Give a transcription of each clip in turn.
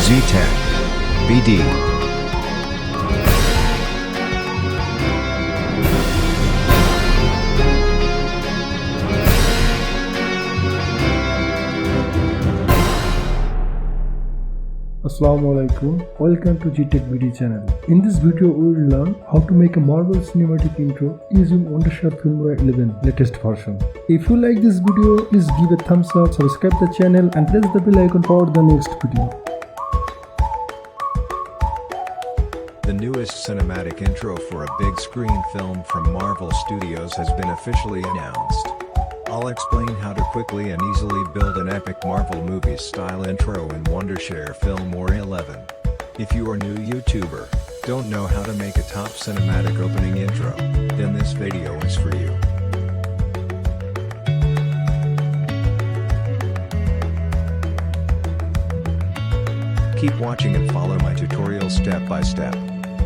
Z-Tech, BD. Assalamualaikum, welcome to Tech BD channel. In this video we will learn how to make a Marvel cinematic intro using Wondershare Filmora 11 latest version. If you like this video, please give a thumbs up, subscribe the channel and press the bell icon for the next video. The newest cinematic intro for a big screen film from Marvel Studios has been officially announced. I'll explain how to quickly and easily build an epic Marvel movies style intro in Wondershare Filmora 11. If you are a new YouTuber, don't know how to make a top cinematic opening intro, then this video is for you. Keep watching and follow my tutorial step by step.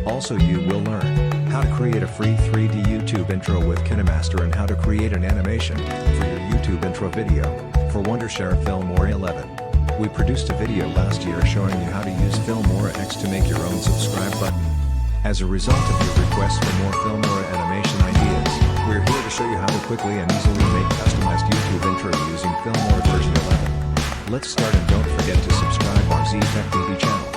Also you will learn how to create a free 3D YouTube intro with Kinemaster and how to create an animation for your YouTube intro video for Wondershare Filmora 11. We produced a video last year showing you how to use Filmora X to make your own subscribe button. As a result of your requests for more Filmora animation ideas, we're here to show you how to quickly and easily make customized YouTube intro using Filmora version 11. Let's start and don't forget to subscribe our Z-Tech BD channel.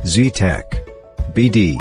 Z Tech, BD,